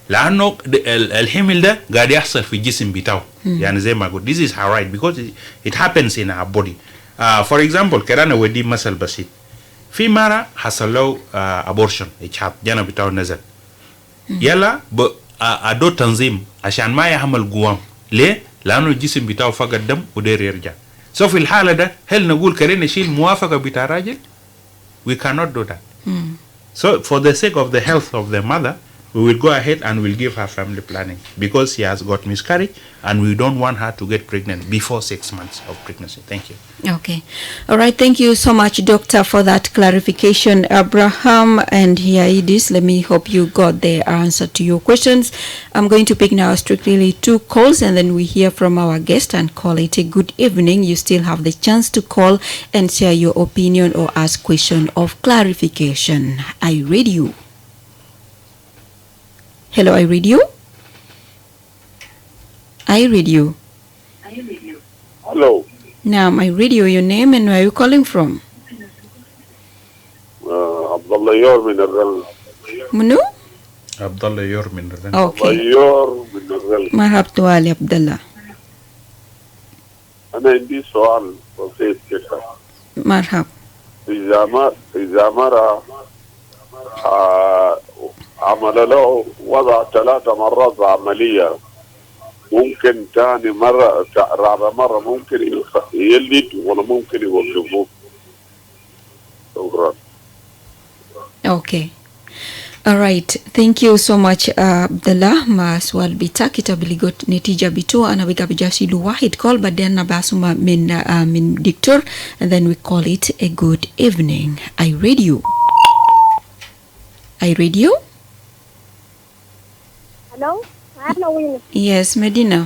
لأنه الحمل ده قاعد يحصل في الجسم بتاعه. يعني زي ما قلت this is her right because it happens in her body. For example كده أنا ودي مثل بسيط. في مرة حصل له abortion إجهاض جانا بتاعه نزل. يلا أدو تنظيم عشان ما يحمل قوام. ليه؟ لأنه الجسم بتاعه فقد دم ودير يرجع. So في الحالة ده هل نقول كرين نشيل موافقة بتاع راجل؟ We cannot do that. So for the sake of the health of the mother, we will go ahead and we'll give her family planning because she has got miscarriage and we don't want her to get pregnant before 6 months of pregnancy. Thank you. Okay. All right. Thank you so much, Doctor, for that clarification. Abraham and here it is. Let me hope you got the answer to your questions. I'm going to pick now strictly 2 calls and then we hear from our guest and call it a good evening. You still have the chance to call and share your opinion or ask question of clarification. I read you. Hello, I read you. I read you. Hello. Now, I read you. Your name and where are you calling from? Abdullah Yor min Arral. Munu? Abdullah Yor min Arral. Okay. Yor min Arral. مرحبا علي عبد الله. أنا عندي سؤال بسيط كده. مرحبا. إذا مرة عمل له وضع 3 مرات عملية ممكن تاني مرة رابع مرة ممكن يلد ولا ممكن يوقفوه؟ شكرا. Okay. All right. Thank you so much, Abdullah. Ma swal bita kita biligot netija bitu ana bigabijasi lu wahid call but then nabasuma min dictor and then we call it a good evening. I read you. I read you. Hello? أنا وين؟ Yes, Medina.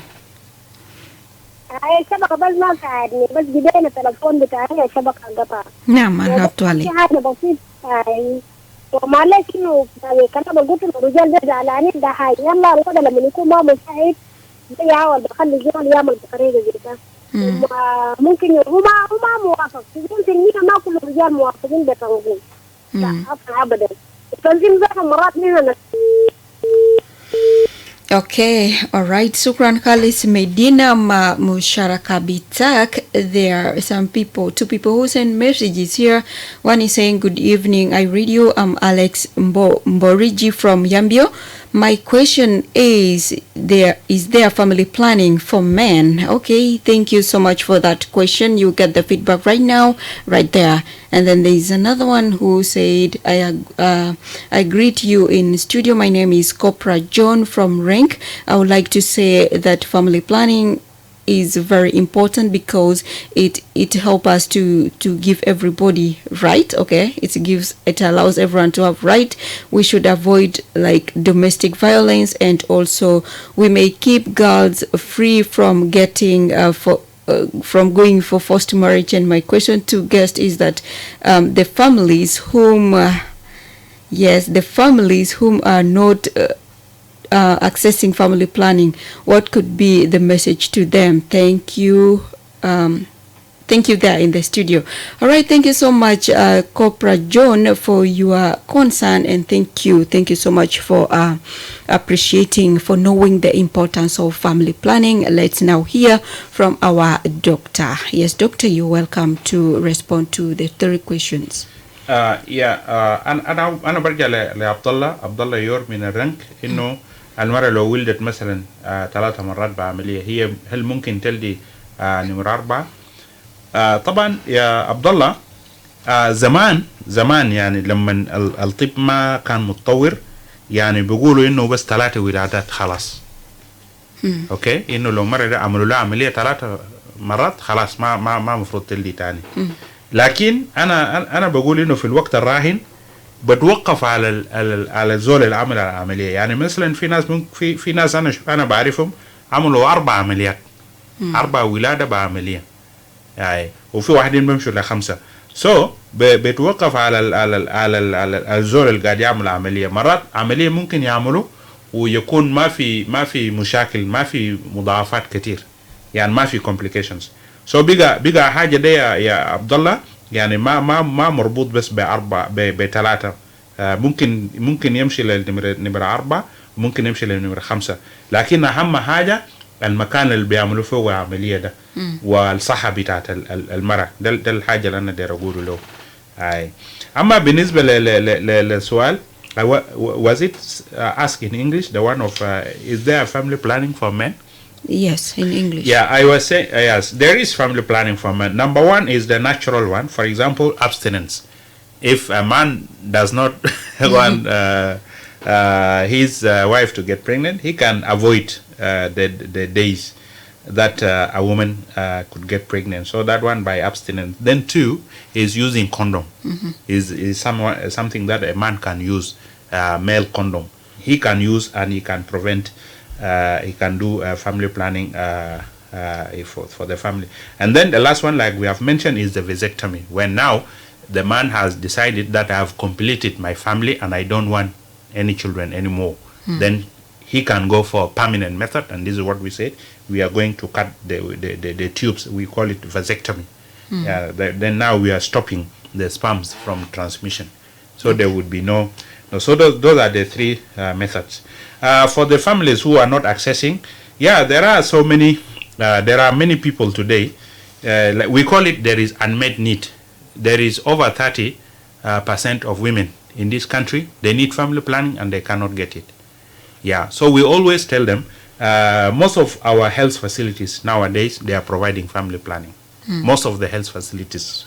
الشبكة بس ما قاعدني بس بدينا التلفون بتاعي الشبكة انقطع. نعم مرحبا علي. في حاجة بسيط ومعلش إنه كلام قلت الرجال ده زعلانين ده حاجة يلا الولد لما يكون ما مساعد بيعاول بخلي الزول يعمل بطريقة زي ده. ممكن هو ما موافق 90% ما كل الرجال موافقين بتنظيم. لا أصلا أبدا التنظيم ذاته مرات مننا. Okay, all right. Sukran Khalis Medina Musharaka Bitak. There are two people who send messages here. One is saying, good evening, I read you. I'm Alex Mboriji from Yambio. My question is there family planning for men? Okay, thank you so much for that question. You get the feedback right now, right there. And then there's another one who said, I greet you in studio. My name is Copra John from Rank. I would like to say that family planning is very important because it helps us to give everybody right. Okay, it allows everyone to have right. We should avoid like domestic violence, and also we may keep girls free from getting from going for forced marriage. And my question to guest is that the families whom are not accessing family planning, what could be the message to them? Thank you. Thank you there in the studio. All right, thank you so much, Copra John, for your concern, and thank you so much for appreciating, for knowing the importance of family planning. Let's now hear from our doctor. Yes, doctor, you're welcome to respond to the 3 questions. أنا برجع لعبد الله يور من الرنك إنه المرأة لو ولدت مثلا 3 مرات بعملية هل ممكن تلدي نمرة 4؟ طبعا يا عبد الله زمان يعني لما الطب ما كان متطور يعني بيقولوا إنه بس 3 ولادات خلاص. أوكي، إنه لو مرة عملوا لها عملية 3 مرات خلاص ما مفروض تلدي تاني. لكن أنا بقول إنه في الوقت الراهن بتوقف على الزول اللي عمل العملية. يعني مثلا في ناس أنا بعرفهم عملوا 4 عمليات، 4 ولادة بعملية يعني، وفي واحدين بيمشوا ل5. بتوقف على الزول اللي قاعد يعمل عملية. مرات عملية ممكن يعملوا ويكون ما في مشاكل، ما في مضاعفات كتير، يعني ما في complications. بقى حاجة دي يا عبد الله يعني ما مربوط بس ب3. ممكن يمشي لنمرة 4، ممكن يمشي لنمرة 5، لكن أهم حاجة المكان اللي بيعملوا فيه عملية ده والصحة بتاعت المرأة. ده الحاجة اللي أنا داير أقوله له. أما بالنسبة للسؤال, was it asked in English, the one of is there family planning for men? Yes, in English. Yeah, I was saying, yes, there is family planning for men. Number 1 is the natural one. For example, abstinence. If a man does not want his wife to get pregnant, he can avoid the days that a woman could get pregnant. So that one by abstinence. Then 2 is using condom. Is something that a man can use, male condom. He can use and he can prevent. He can do family planning for the family. And then the last one, like we have mentioned, is the vasectomy. When now the man has decided that I have completed my family and I don't want any children anymore, then he can go for a permanent method. And this is what we said. We are going to cut the tubes. We call it vasectomy. Then now we are stopping the sperms from transmission. So there would be no. So those are the 3 methods. For the families who are not accessing, there are so many. There are many people today. Like we call it, there is unmet need. There is over 30% of women in this country. They need family planning and they cannot get it. So we always tell them. Most of our health facilities nowadays, they are providing family planning. Most of the health facilities,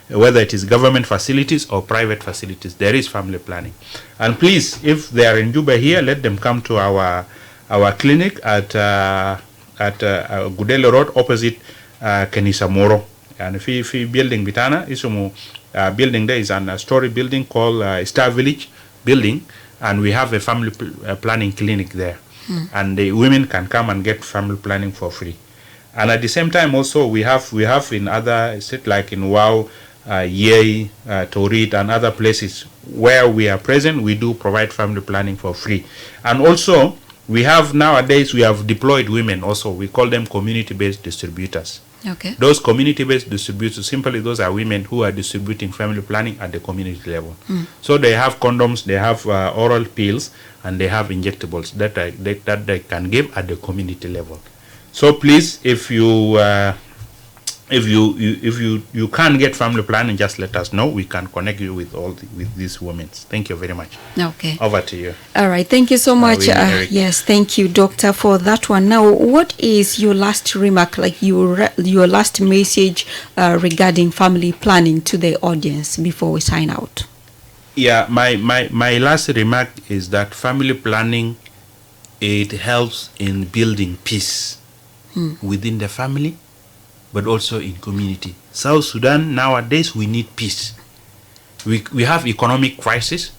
whether it is government facilities or private facilities, there is family planning. And please, if they are in Juba here, let them come to our clinic at Gudelo Road opposite Kenisa Moro. And if building Bitana, building there is a story building called Star Village building, and we have a family planning clinic there. And the women can come and get family planning for free. And at the same time also we have in other states like in Wau, Yei, Torit and other places where we are present, we do provide family planning for free. And also we have nowadays, we have deployed women also. We call them community-based distributors. Okay. Those community-based distributors, simply those are women who are distributing family planning at the community level. So they have condoms, they have oral pills, and they have injectables that they can give at the community level. So please, if you can't get family planning, just let us know. We can connect you with with these women. Thank you very much. Okay. Over to you. All right. Thank you so much. Winnie, Eric. Yes, thank you, Doctor, for that one. Now, what is your last remark, like your last message regarding family planning to the audience before we sign out? Yeah, my last remark is that family planning, it helps in building peace within the family, but also in community. South Sudan nowadays, we need peace. We have economic crisis.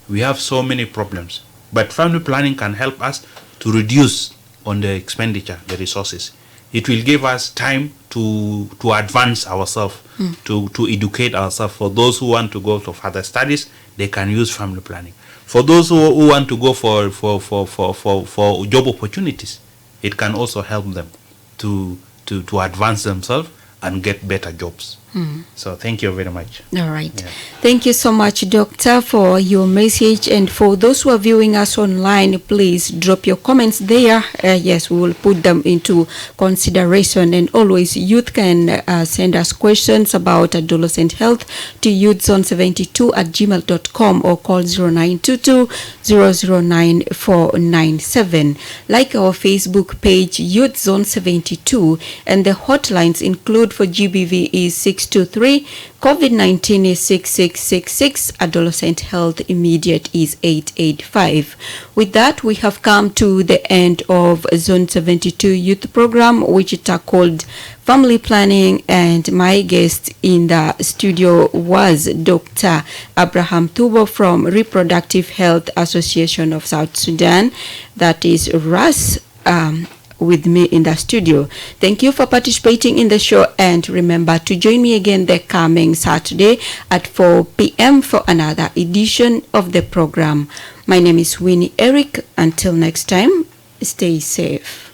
We have so many problems, but family planning can help us to reduce on the expenditure, the resources. It will give us time to advance ourselves, to educate ourselves. For those who want to go to further studies, they can use family planning. For those who want to go for job opportunities, it can also help them to advance themselves and get better jobs. So thank you very much. All right. Yeah. Thank you so much, Doctor, for your message. And for those who are viewing us online, please drop your comments there. Yes, we will put them into consideration. And always, youth can send us questions about adolescent health to youthzone72@gmail.com or call 0922 009 Like our Facebook page, Youth Zone 72, and the hotlines include for GBV is 623, COVID-19 is 6666, adolescent health immediate is 885. With that, we have come to the end of Zone 72 Youth Program, which tackled family planning, and my guest in the studio was Dr. Abraham Tubo from Reproductive Health Association of South Sudan, that is RAS, with me in the studio. Thank you for participating in the show, and remember to join me again the coming Saturday at 4 p.m. for another edition of the program. My name is Winnie Eric. Until next time, stay safe.